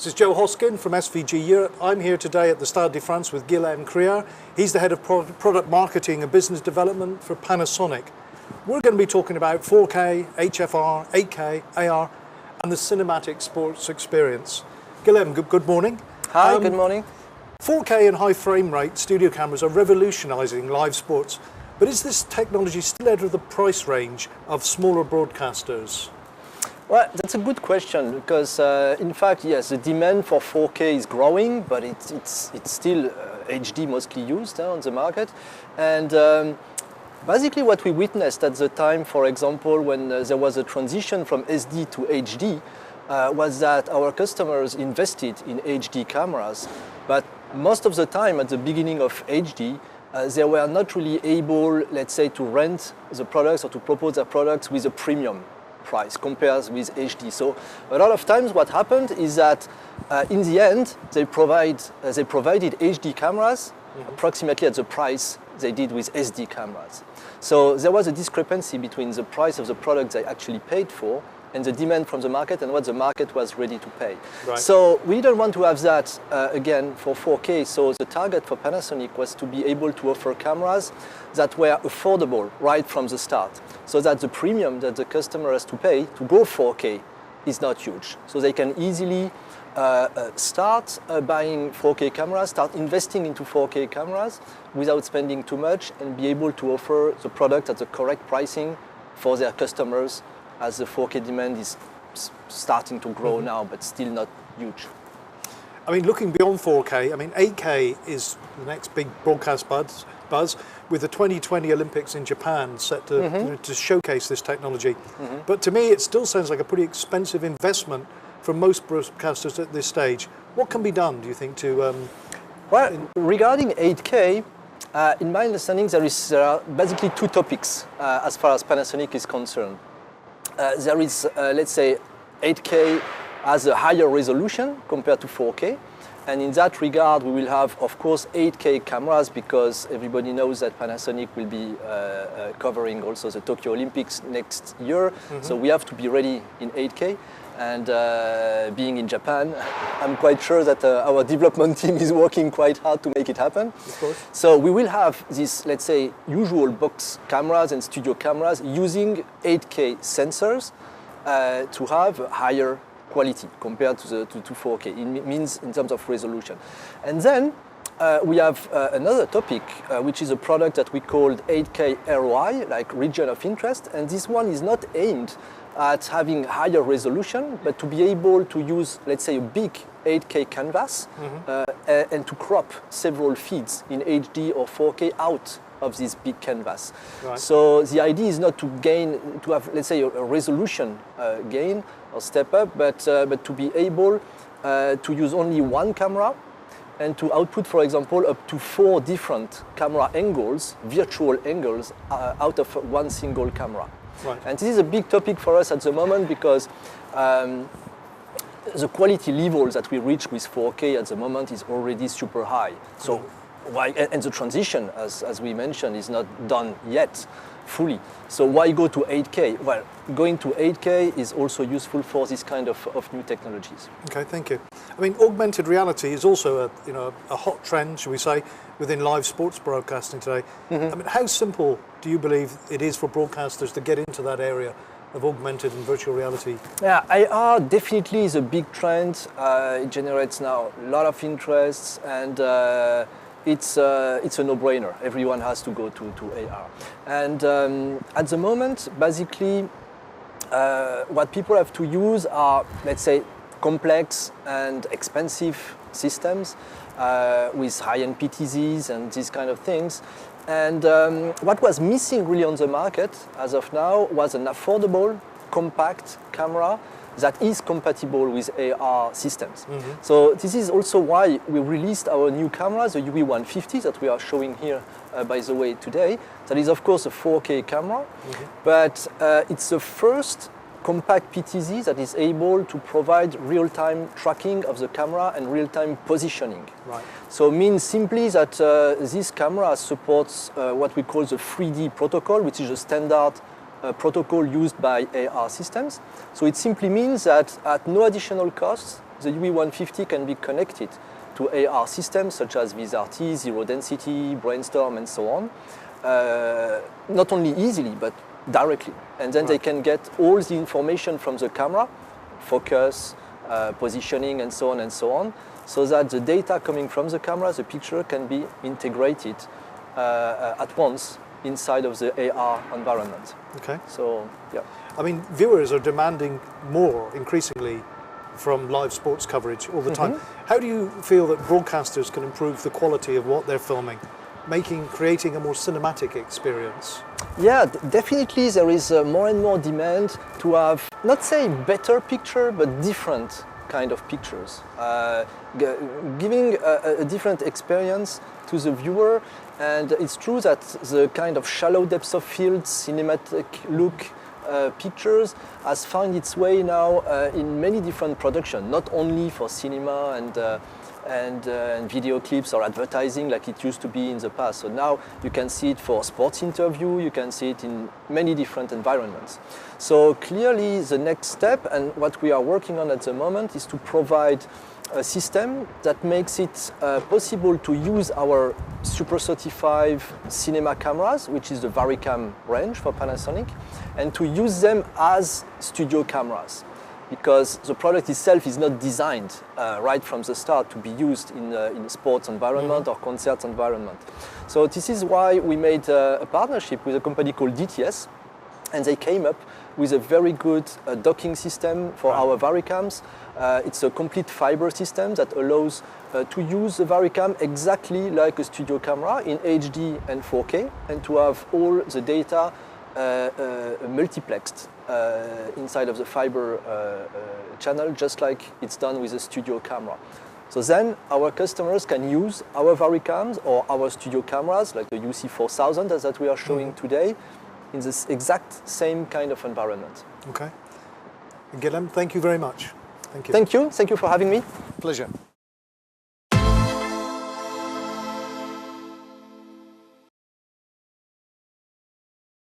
This is Joe Hoskin from SVG Europe. I'm here today at the Stade de France with Guilhem Krier. He's the head of product marketing and business development for Panasonic. We're going to be talking about 4K, HFR, 8K, AR, and the cinematic sports experience. Guilhem, good morning. Hi, good morning. 4K and high frame rate studio cameras are revolutionizing live sports, but is this technology still out of the price range of smaller broadcasters? Well, that's a good question because, in fact, yes, the demand for 4K is growing, but it's still HD mostly used on the market. And basically what we witnessed at the time, for example, when there was a transition from SD to HD, was that our customers invested in HD cameras, but most of the time at the beginning of HD, they were not really able, let's say, to rent the products or to propose their products with a premium price compared with HD. So a lot of times what happened is that in the end they provided HD cameras approximately at the price they did with SD cameras. So there was a discrepancy between the price of the product they actually paid for and the demand from the market and what the market was ready to pay. Right. So we didn't want to have that again for 4K. So the target for Panasonic was to be able to offer cameras that were affordable right from the start, so that the premium that the customer has to pay to go 4K is not huge. So they can easily start buying 4K cameras, start investing into 4K cameras without spending too much and be able to offer the product at the correct pricing for their customers, as the 4K demand is starting to grow now, but still not huge. I mean, looking beyond 4K, I mean, 8K is the next big broadcast buzz with the 2020 Olympics in Japan set to, to showcase this technology. But to me, it still sounds like a pretty expensive investment for most broadcasters at this stage. What can be done, do you think, to... Well, regarding 8K, in my understanding, there are basically two topics as far as Panasonic is concerned. There is, let's say, 8K has a higher resolution compared to 4K. And in that regard, we will have, of course, 8K cameras because everybody knows that Panasonic will be covering also the Tokyo Olympics next year. So we have to be ready in 8K. And being in Japan, I'm quite sure that our development team is working quite hard to make it happen. Of course. So we will have these, let's say, usual box cameras and studio cameras using 8K sensors to have higher quality compared to 4K. It means in terms of resolution. And then we have another topic, which is a product that we called 8K ROI, like region of interest. And this one is not aimed at having higher resolution, but to be able to use, let's say, a big 8K canvas and to crop several feeds in HD or 4K out of this big canvas. Right. So the idea is not to have, let's say, a resolution gain or step up, but to be able to use only one camera and to output, for example, up to 4 different camera angles, virtual angles, out of one single camera. Right. And this is a big topic for us at the moment because the quality levels that we reach with 4K at the moment is already super high. So and the transition, as we mentioned, is not done yet fully. So why go to 8K? Well, going to 8K is also useful for this kind of new technologies. Okay, thank you. I mean, augmented reality is also a hot trend, shall we say, within live sports broadcasting today. I mean, how simple do you believe it is for broadcasters to get into that area of augmented and virtual reality? Yeah, AR definitely is a big trend. It generates now a lot of interest, and it's a no-brainer. Everyone has to go to AR. And at the moment, basically, what people have to use are, let's say, complex and expensive systems with high-end PTZs and these kind of things. And what was missing really on the market as of now was an affordable, compact camera that is compatible with AR systems. So this is also why we released our new camera, the UV150 that we are showing here, by the way, today. That is, of course, a 4K camera, but it's the first compact PTZ that is able to provide real-time tracking of the camera and real-time positioning. Right. So it means simply that this camera supports what we call the 3D protocol, which is a standard protocol used by AR systems. So it simply means that at no additional cost, the UE150 can be connected to AR systems such as VizRT, Zero Density, Brainstorm, and so on. Not only easily, but directly. And then they can get all the information from the camera, focus, positioning, and so on, so that the data coming from the camera, the picture, can be integrated at once inside of the AR environment. Okay. So, yeah. I mean, viewers are demanding more increasingly from live sports coverage all the time. How do you feel that broadcasters can improve the quality of what they're filming, creating a more cinematic experience? Yeah, definitely there is more and more demand to have, not say better picture, but different kind of pictures, giving a different experience to the viewer. And it's true that the kind of shallow depth of field, cinematic look pictures has found its way now in many different productions, not only for cinema and video clips or advertising like it used to be in the past. So now you can see it for sports interview, you can see it in many different environments. So clearly the next step, and what we are working on at the moment, is to provide a system that makes it possible to use our Super 35 cinema cameras, which is the VariCam range for Panasonic, and to use them as studio cameras, because the product itself is not designed right from the start to be used in a sports environment or concert environment. So this is why we made a partnership with a company called DTS, and they came up with a very good docking system for our VariCams. It's a complete fiber system that allows to use the VariCam exactly like a studio camera in HD and 4K, and to have all the data multiplexed inside of the fiber channel, just like it's done with a studio camera. So then our customers can use our VariCams or our studio cameras, like the UC4000 that we are showing today, in this exact same kind of environment. Okay. Guilhem, thank you very much. Thank you. Thank you for having me. Pleasure.